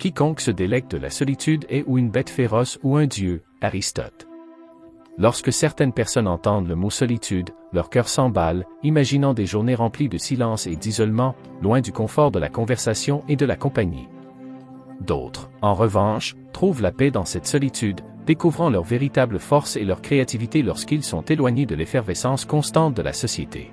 Quiconque se délecte de la solitude est ou une bête féroce ou un dieu, Aristote. Lorsque certaines personnes entendent le mot solitude, leur cœur s'emballe, imaginant des journées remplies de silence et d'isolement, loin du confort de la conversation et de la compagnie. D'autres, en revanche, trouvent la paix dans cette solitude, découvrant leur véritable force et leur créativité lorsqu'ils sont éloignés de l'effervescence constante de la société.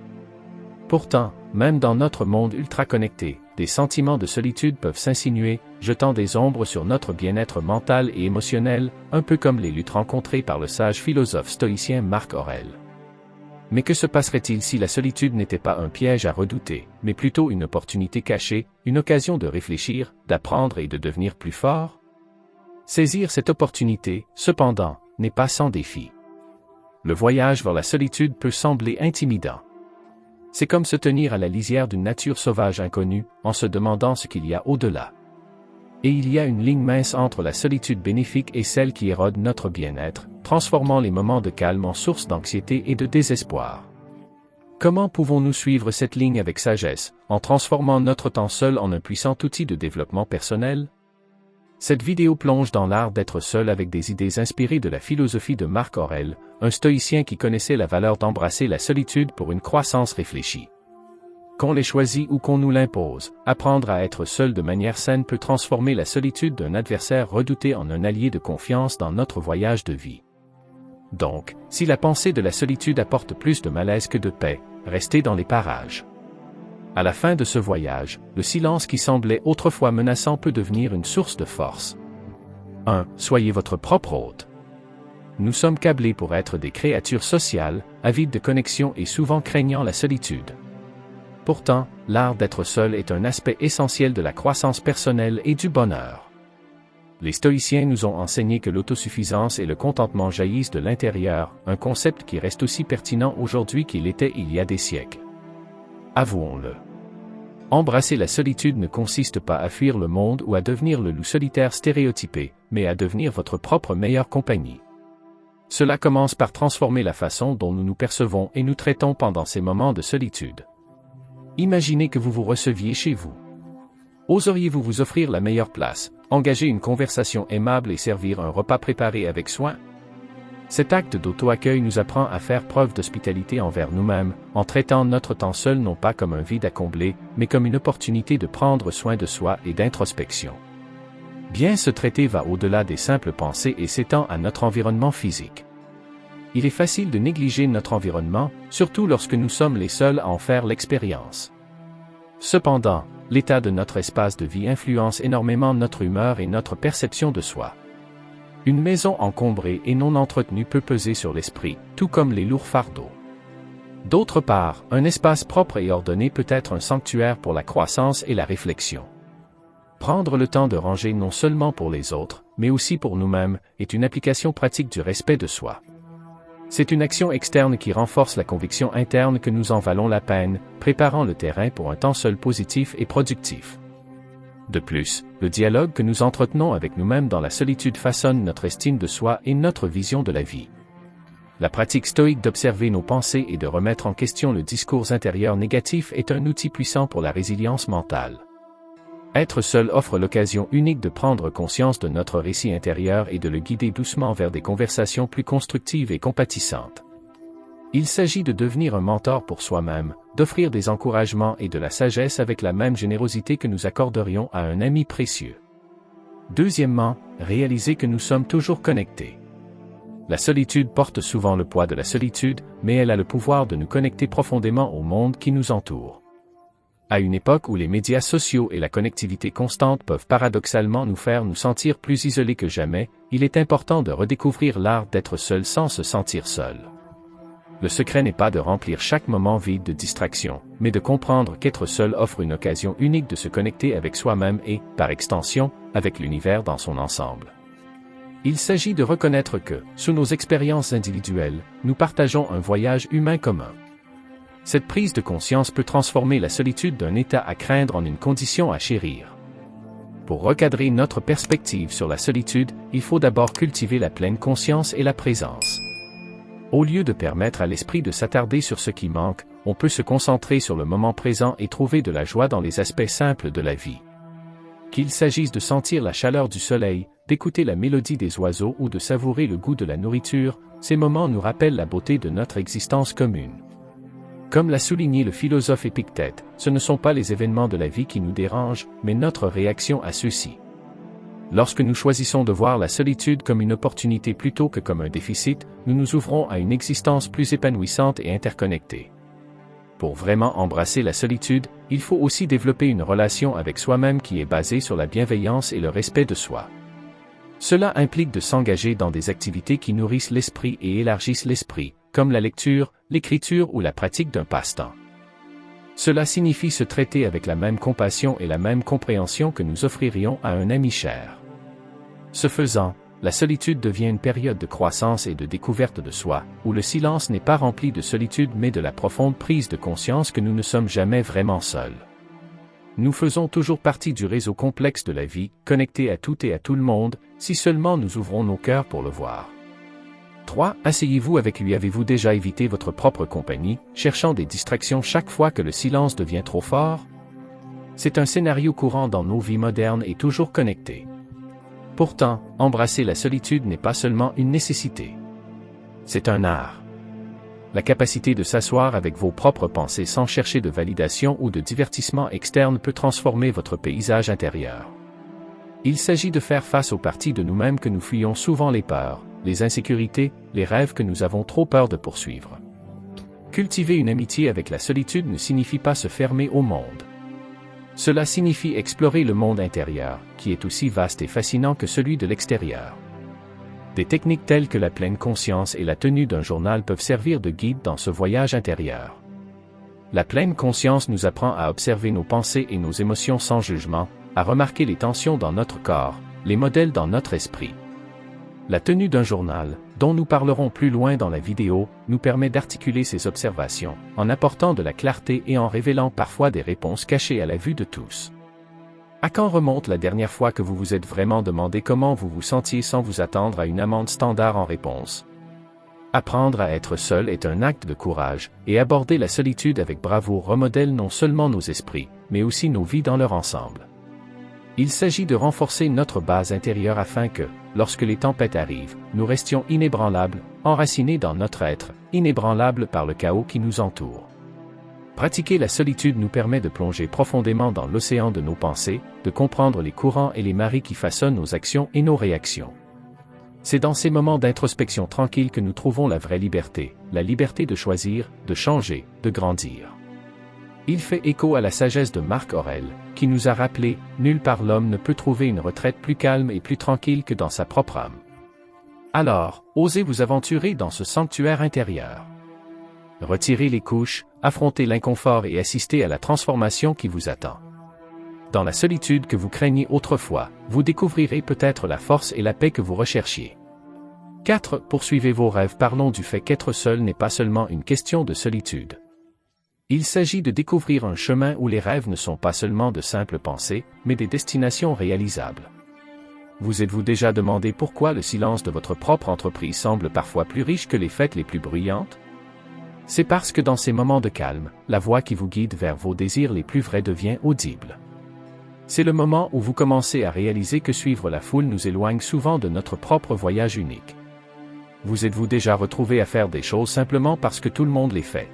Pourtant, même dans notre monde ultra connecté, des sentiments de solitude peuvent s'insinuer, jetant des ombres sur notre bien-être mental et émotionnel, un peu comme les luttes rencontrées par le sage philosophe stoïcien Marc Aurèle. Mais que se passerait-il si la solitude n'était pas un piège à redouter, mais plutôt une opportunité cachée, une occasion de réfléchir, d'apprendre et de devenir plus fort? Saisir cette opportunité, cependant, n'est pas sans défi. Le voyage vers la solitude peut sembler intimidant. C'est comme se tenir à la lisière d'une nature sauvage inconnue, en se demandant ce qu'il y a au-delà. Et il y a une ligne mince entre la solitude bénéfique et celle qui érode notre bien-être, transformant les moments de calme en source d'anxiété et de désespoir. Comment pouvons-nous suivre cette ligne avec sagesse, en transformant notre temps seul en un puissant outil de développement personnel? Cette vidéo plonge dans l'art d'être seul avec des idées inspirées de la philosophie de Marc Aurèle, un stoïcien qui connaissait la valeur d'embrasser la solitude pour une croissance réfléchie. Qu'on l'ait choisi ou qu'on nous l'impose, apprendre à être seul de manière saine peut transformer la solitude d'un adversaire redouté en un allié de confiance dans notre voyage de vie. Donc, si la pensée de la solitude apporte plus de malaise que de paix, restez dans les parages. À la fin de ce voyage, le silence qui semblait autrefois menaçant peut devenir une source de force. 1. Soyez votre propre hôte. Nous sommes câblés pour être des créatures sociales, avides de connexion et souvent craignant la solitude. Pourtant, l'art d'être seul est un aspect essentiel de la croissance personnelle et du bonheur. Les stoïciens nous ont enseigné que l'autosuffisance et le contentement jaillissent de l'intérieur, un concept qui reste aussi pertinent aujourd'hui qu'il était il y a des siècles. Avouons-le. Embrasser la solitude ne consiste pas à fuir le monde ou à devenir le loup solitaire stéréotypé, mais à devenir votre propre meilleure compagnie. Cela commence par transformer la façon dont nous nous percevons et nous traitons pendant ces moments de solitude. Imaginez que vous vous receviez chez vous. Oseriez-vous vous offrir la meilleure place, engager une conversation aimable et servir un repas préparé avec soin? Cet acte d'auto-accueil nous apprend à faire preuve d'hospitalité envers nous-mêmes, en traitant notre temps seul non pas comme un vide à combler, mais comme une opportunité de prendre soin de soi et d'introspection. Bien se traiter va au-delà des simples pensées et s'étend à notre environnement physique. Il est facile de négliger notre environnement, surtout lorsque nous sommes les seuls à en faire l'expérience. Cependant, l'état de notre espace de vie influence énormément notre humeur et notre perception de soi. Une maison encombrée et non entretenue peut peser sur l'esprit, tout comme les lourds fardeaux. D'autre part, un espace propre et ordonné peut être un sanctuaire pour la croissance et la réflexion. Prendre le temps de ranger non seulement pour les autres, mais aussi pour nous-mêmes, est une application pratique du respect de soi. C'est une action externe qui renforce la conviction interne que nous en valons la peine, préparant le terrain pour un temps seul positif et productif. De plus, le dialogue que nous entretenons avec nous-mêmes dans la solitude façonne notre estime de soi et notre vision de la vie. La pratique stoïque d'observer nos pensées et de remettre en question le discours intérieur négatif est un outil puissant pour la résilience mentale. Être seul offre l'occasion unique de prendre conscience de notre récit intérieur et de le guider doucement vers des conversations plus constructives et compatissantes. Il s'agit de devenir un mentor pour soi-même, d'offrir des encouragements et de la sagesse avec la même générosité que nous accorderions à un ami précieux. Deuxièmement, réaliser que nous sommes toujours connectés. La solitude porte souvent le poids de la solitude, mais elle a le pouvoir de nous connecter profondément au monde qui nous entoure. À une époque où les médias sociaux et la connectivité constante peuvent paradoxalement nous faire nous sentir plus isolés que jamais, il est important de redécouvrir l'art d'être seul sans se sentir seul. Le secret n'est pas de remplir chaque moment vide de distraction, mais de comprendre qu'être seul offre une occasion unique de se connecter avec soi-même et, par extension, avec l'univers dans son ensemble. Il s'agit de reconnaître que, sous nos expériences individuelles, nous partageons un voyage humain commun. Cette prise de conscience peut transformer la solitude d'un état à craindre en une condition à chérir. Pour recadrer notre perspective sur la solitude, il faut d'abord cultiver la pleine conscience et la présence. Au lieu de permettre à l'esprit de s'attarder sur ce qui manque, on peut se concentrer sur le moment présent et trouver de la joie dans les aspects simples de la vie. Qu'il s'agisse de sentir la chaleur du soleil, d'écouter la mélodie des oiseaux ou de savourer le goût de la nourriture, ces moments nous rappellent la beauté de notre existence commune. Comme l'a souligné le philosophe Épictète, ce ne sont pas les événements de la vie qui nous dérangent, mais notre réaction à ceux-ci. Lorsque nous choisissons de voir la solitude comme une opportunité plutôt que comme un déficit, nous nous ouvrons à une existence plus épanouissante et interconnectée. Pour vraiment embrasser la solitude, il faut aussi développer une relation avec soi-même qui est basée sur la bienveillance et le respect de soi. Cela implique de s'engager dans des activités qui nourrissent l'esprit et élargissent l'esprit, comme la lecture, l'écriture ou la pratique d'un passe-temps. Cela signifie se traiter avec la même compassion et la même compréhension que nous offririons à un ami cher. Ce faisant, la solitude devient une période de croissance et de découverte de soi, où le silence n'est pas rempli de solitude mais de la profonde prise de conscience que nous ne sommes jamais vraiment seuls. Nous faisons toujours partie du réseau complexe de la vie, connecté à tout et à tout le monde, si seulement nous ouvrons nos cœurs pour le voir. 3. Asseyez-vous avec lui. Avez-vous déjà évité votre propre compagnie, cherchant des distractions chaque fois que le silence devient trop fort? C'est un scénario courant dans nos vies modernes et toujours connectées. Pourtant, embrasser la solitude n'est pas seulement une nécessité. C'est un art. La capacité de s'asseoir avec vos propres pensées sans chercher de validation ou de divertissement externe peut transformer votre paysage intérieur. Il s'agit de faire face aux parties de nous-mêmes que nous fuyons souvent, les peurs, les insécurités, les rêves que nous avons trop peur de poursuivre. Cultiver une amitié avec la solitude ne signifie pas se fermer au monde. Cela signifie explorer le monde intérieur, qui est aussi vaste et fascinant que celui de l'extérieur. Des techniques telles que la pleine conscience et la tenue d'un journal peuvent servir de guide dans ce voyage intérieur. La pleine conscience nous apprend à observer nos pensées et nos émotions sans jugement, à remarquer les tensions dans notre corps, les modèles dans notre esprit. La tenue d'un journal, dont nous parlerons plus loin dans la vidéo, nous permet d'articuler ces observations, en apportant de la clarté et en révélant parfois des réponses cachées à la vue de tous. À quand remonte la dernière fois que vous vous êtes vraiment demandé comment vous vous sentiez sans vous attendre à une amende standard en réponse? Apprendre à être seul est un acte de courage, et aborder la solitude avec bravoure remodèle non seulement nos esprits, mais aussi nos vies dans leur ensemble. Il s'agit de renforcer notre base intérieure afin que, lorsque les tempêtes arrivent, nous restions inébranlables, enracinés dans notre être, inébranlables par le chaos qui nous entoure. Pratiquer la solitude nous permet de plonger profondément dans l'océan de nos pensées, de comprendre les courants et les marées qui façonnent nos actions et nos réactions. C'est dans ces moments d'introspection tranquille que nous trouvons la vraie liberté, la liberté de choisir, de changer, de grandir. Il fait écho à la sagesse de Marc Aurèle, qui nous a rappelé « Nulle part l'homme ne peut trouver une retraite plus calme et plus tranquille que dans sa propre âme ». Alors, osez vous aventurer dans ce sanctuaire intérieur. Retirez les couches, affrontez l'inconfort et assistez à la transformation qui vous attend. Dans la solitude que vous craigniez autrefois, vous découvrirez peut-être la force et la paix que vous recherchiez. 4. Poursuivez vos rêves. Parlons du fait qu'être seul n'est pas seulement une question de solitude. Il s'agit de découvrir un chemin où les rêves ne sont pas seulement de simples pensées, mais des destinations réalisables. Vous êtes-vous déjà demandé pourquoi le silence de votre propre entreprise semble parfois plus riche que les fêtes les plus bruyantes? C'est parce que dans ces moments de calme, la voix qui vous guide vers vos désirs les plus vrais devient audible. C'est le moment où vous commencez à réaliser que suivre la foule nous éloigne souvent de notre propre voyage unique. Vous êtes-vous déjà retrouvé à faire des choses simplement parce que tout le monde les fait?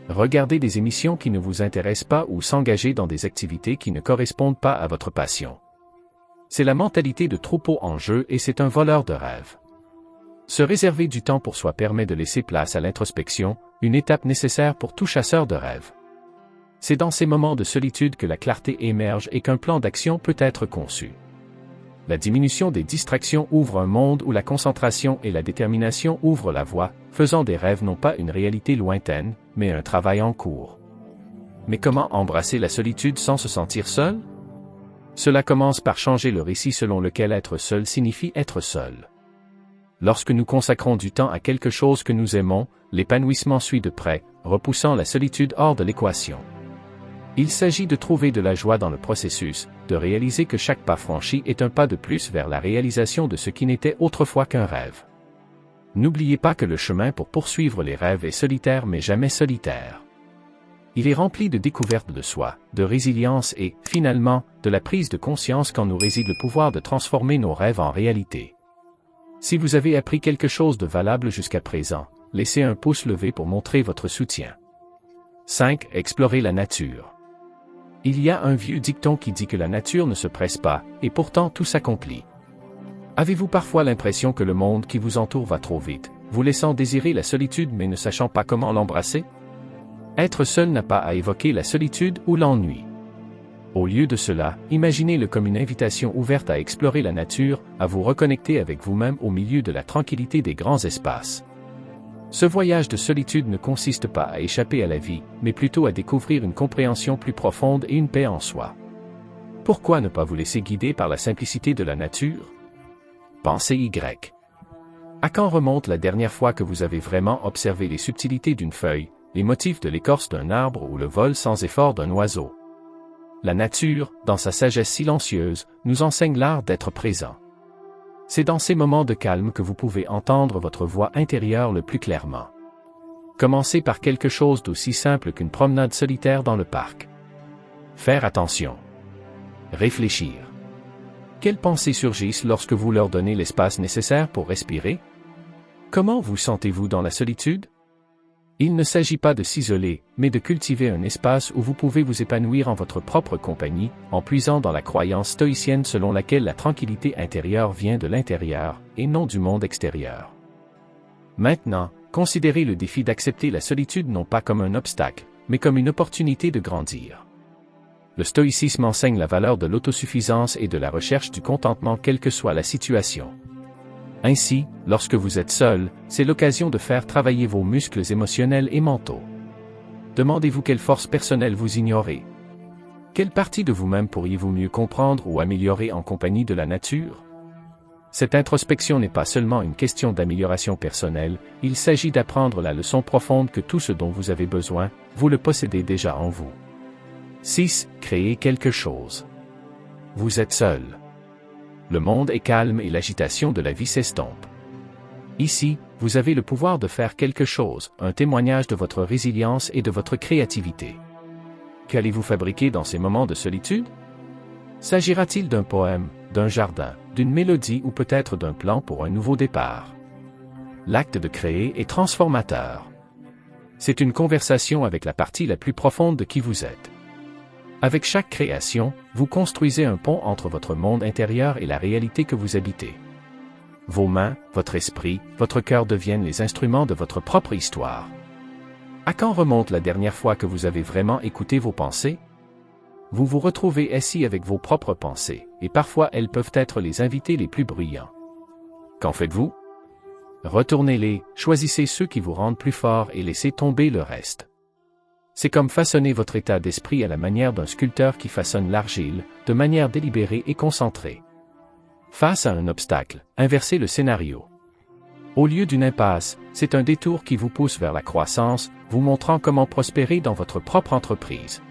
Regarder des émissions qui ne vous intéressent pas ou s'engager dans des activités qui ne correspondent pas à votre passion. C'est la mentalité de troupeau en jeu et c'est un voleur de rêves. Se réserver du temps pour soi permet de laisser place à l'introspection, une étape nécessaire pour tout chasseur de rêves. C'est dans ces moments de solitude que la clarté émerge et qu'un plan d'action peut être conçu. La diminution des distractions ouvre un monde où la concentration et la détermination ouvrent la voie, faisant des rêves non pas une réalité lointaine, mais un travail en cours. Mais comment embrasser la solitude sans se sentir seul? Cela commence par changer le récit selon lequel être seul signifie être seul. Lorsque nous consacrons du temps à quelque chose que nous aimons, l'épanouissement suit de près, repoussant la solitude hors de l'équation. Il s'agit de trouver de la joie dans le processus, de réaliser que chaque pas franchi est un pas de plus vers la réalisation de ce qui n'était autrefois qu'un rêve. N'oubliez pas que le chemin pour poursuivre les rêves est solitaire mais jamais solitaire. Il est rempli de découvertes de soi, de résilience et, finalement, de la prise de conscience qu'en nous réside le pouvoir de transformer nos rêves en réalité. Si vous avez appris quelque chose de valable jusqu'à présent, laissez un pouce levé pour montrer votre soutien. 5. Explorer la nature. Il y a un vieux dicton qui dit que la nature ne se presse pas, et pourtant tout s'accomplit. Avez-vous parfois l'impression que le monde qui vous entoure va trop vite, vous laissant désirer la solitude mais ne sachant pas comment l'embrasser? Être seul n'a pas à évoquer la solitude ou l'ennui. Au lieu de cela, imaginez-le comme une invitation ouverte à explorer la nature, à vous reconnecter avec vous-même au milieu de la tranquillité des grands espaces. Ce voyage de solitude ne consiste pas à échapper à la vie, mais plutôt à découvrir une compréhension plus profonde et une paix en soi. Pourquoi ne pas vous laisser guider par la simplicité de la nature? Pensée Y. À quand remonte la dernière fois que vous avez vraiment observé les subtilités d'une feuille, les motifs de l'écorce d'un arbre ou le vol sans effort d'un oiseau? La nature, dans sa sagesse silencieuse, nous enseigne l'art d'être présent. C'est dans ces moments de calme que vous pouvez entendre votre voix intérieure le plus clairement. Commencez par quelque chose d'aussi simple qu'une promenade solitaire dans le parc. Faire attention. Réfléchir. Quelles pensées surgissent lorsque vous leur donnez l'espace nécessaire pour respirer? Comment vous sentez-vous dans la solitude? Il ne s'agit pas de s'isoler, mais de cultiver un espace où vous pouvez vous épanouir en votre propre compagnie, en puisant dans la croyance stoïcienne selon laquelle la tranquillité intérieure vient de l'intérieur, et non du monde extérieur. Maintenant, considérez le défi d'accepter la solitude non pas comme un obstacle, mais comme une opportunité de grandir. Le stoïcisme enseigne la valeur de l'autosuffisance et de la recherche du contentement quelle que soit la situation. Ainsi, lorsque vous êtes seul, c'est l'occasion de faire travailler vos muscles émotionnels et mentaux. Demandez-vous quelle force personnelle vous ignorez. Quelle partie de vous-même pourriez-vous mieux comprendre ou améliorer en compagnie de la nature? Cette introspection n'est pas seulement une question d'amélioration personnelle, il s'agit d'apprendre la leçon profonde que tout ce dont vous avez besoin, vous le possédez déjà en vous. 6. Créer quelque chose. Vous êtes seul. Le monde est calme et l'agitation de la vie s'estompe. Ici, vous avez le pouvoir de faire quelque chose, un témoignage de votre résilience et de votre créativité. Qu'allez-vous fabriquer dans ces moments de solitude? S'agira-t-il d'un poème, d'un jardin, d'une mélodie ou peut-être d'un plan pour un nouveau départ? L'acte de créer est transformateur. C'est une conversation avec la partie la plus profonde de qui vous êtes. Avec chaque création, vous construisez un pont entre votre monde intérieur et la réalité que vous habitez. Vos mains, votre esprit, votre cœur deviennent les instruments de votre propre histoire. À quand remonte la dernière fois que vous avez vraiment écouté vos pensées? Vous vous retrouvez assis avec vos propres pensées, et parfois elles peuvent être les invités les plus bruyants. Qu'en faites-vous? Retournez-les, choisissez ceux qui vous rendent plus fort et laissez tomber le reste. C'est comme façonner votre état d'esprit à la manière d'un sculpteur qui façonne l'argile, de manière délibérée et concentrée. Face à un obstacle, inversez le scénario. Au lieu d'une impasse, c'est un détour qui vous pousse vers la croissance, vous montrant comment prospérer dans votre propre entreprise.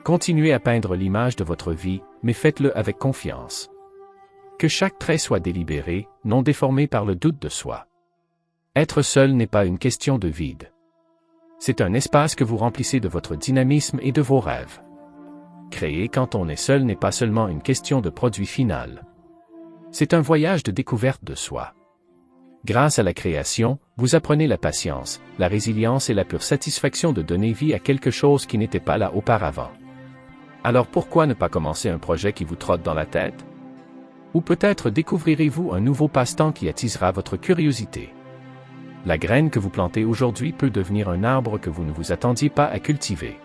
Continuez à peindre l'image de votre vie, mais faites-le avec confiance. Que chaque trait soit délibéré, non déformé par le doute de soi. Être seul n'est pas une question de vide. C'est un espace que vous remplissez de votre dynamisme et de vos rêves. Créer quand on est seul n'est pas seulement une question de produit final. C'est un voyage de découverte de soi. Grâce à la création, vous apprenez la patience, la résilience et la pure satisfaction de donner vie à quelque chose qui n'était pas là auparavant. Alors pourquoi ne pas commencer un projet qui vous trotte dans la tête? Ou peut-être découvrirez-vous un nouveau passe-temps qui attisera votre curiosité. La graine que vous plantez aujourd'hui peut devenir un arbre que vous ne vous attendiez pas à cultiver.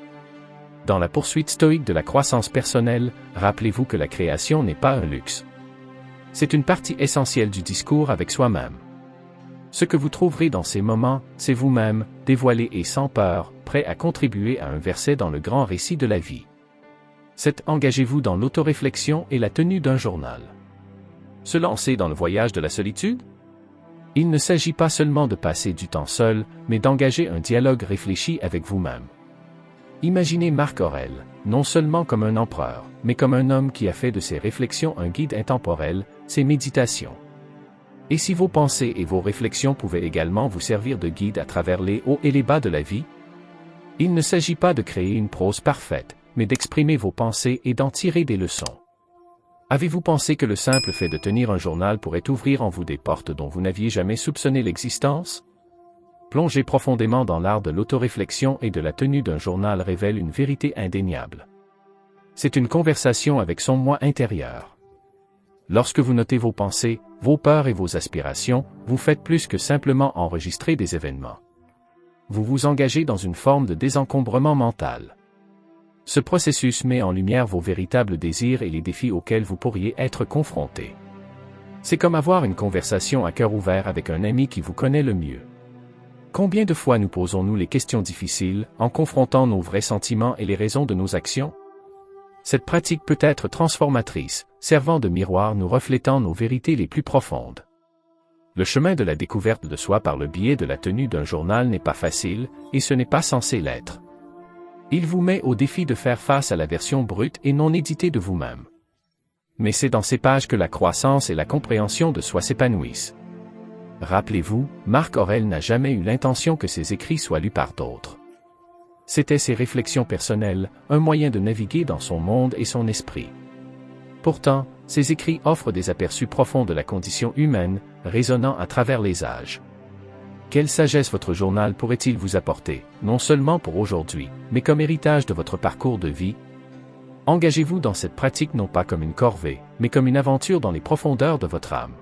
Dans la poursuite stoïque de la croissance personnelle, rappelez-vous que la création n'est pas un luxe. C'est une partie essentielle du discours avec soi-même. Ce que vous trouverez dans ces moments, c'est vous-même, dévoilé et sans peur, prêt à contribuer à un verset dans le grand récit de la vie. C'est engagez-vous dans l'autoréflexion et la tenue d'un journal. Se lancer dans le voyage de la solitude? Il ne s'agit pas seulement de passer du temps seul, mais d'engager un dialogue réfléchi avec vous-même. Imaginez Marc Aurèle, non seulement comme un empereur, mais comme un homme qui a fait de ses réflexions un guide intemporel, ses méditations. Et si vos pensées et vos réflexions pouvaient également vous servir de guide à travers les hauts et les bas de la vie? Il ne s'agit pas de créer une prose parfaite, mais d'exprimer vos pensées et d'en tirer des leçons. Avez-vous pensé que le simple fait de tenir un journal pourrait ouvrir en vous des portes dont vous n'aviez jamais soupçonné l'existence? Plonger profondément dans l'art de l'autoréflexion et de la tenue d'un journal révèle une vérité indéniable. C'est une conversation avec son moi intérieur. Lorsque vous notez vos pensées, vos peurs et vos aspirations, vous faites plus que simplement enregistrer des événements. Vous vous engagez dans une forme de désencombrement mental. Ce processus met en lumière vos véritables désirs et les défis auxquels vous pourriez être confrontés. C'est comme avoir une conversation à cœur ouvert avec un ami qui vous connaît le mieux. Combien de fois nous posons-nous les questions difficiles, en confrontant nos vrais sentiments et les raisons de nos actions? Cette pratique peut être transformatrice, servant de miroir nous reflétant nos vérités les plus profondes. Le chemin de la découverte de soi par le biais de la tenue d'un journal n'est pas facile, et ce n'est pas censé l'être. Il vous met au défi de faire face à la version brute et non éditée de vous-même. Mais c'est dans ces pages que la croissance et la compréhension de soi s'épanouissent. Rappelez-vous, Marc Aurèle n'a jamais eu l'intention que ses écrits soient lus par d'autres. C'étaient ses réflexions personnelles, un moyen de naviguer dans son monde et son esprit. Pourtant, ses écrits offrent des aperçus profonds de la condition humaine, résonnant à travers les âges. Quelle sagesse votre journal pourrait-il vous apporter, non seulement pour aujourd'hui, mais comme héritage de votre parcours de vie? Engagez-vous dans cette pratique non pas comme une corvée, mais comme une aventure dans les profondeurs de votre âme.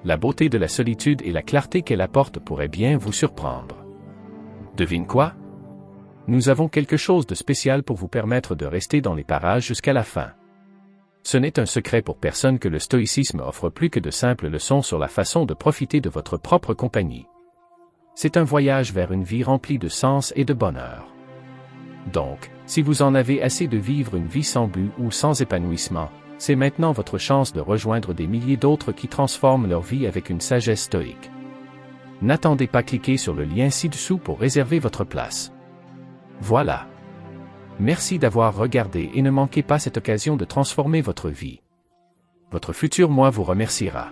La beauté de la solitude et la clarté qu'elle apporte pourraient bien vous surprendre. Devine quoi? Nous avons quelque chose de spécial pour vous permettre de rester dans les parages jusqu'à la fin. Ce n'est un secret pour personne que le stoïcisme offre plus que de simples leçons sur la façon de profiter de votre propre compagnie. C'est un voyage vers une vie remplie de sens et de bonheur. Donc, si vous en avez assez de vivre une vie sans but ou sans épanouissement, c'est maintenant votre chance de rejoindre des milliers d'autres qui transforment leur vie avec une sagesse stoïque. N'attendez pas, cliquez sur le lien ci-dessous pour réserver votre place. Voilà. Merci d'avoir regardé et ne manquez pas cette occasion de transformer votre vie. Votre futur moi vous remerciera.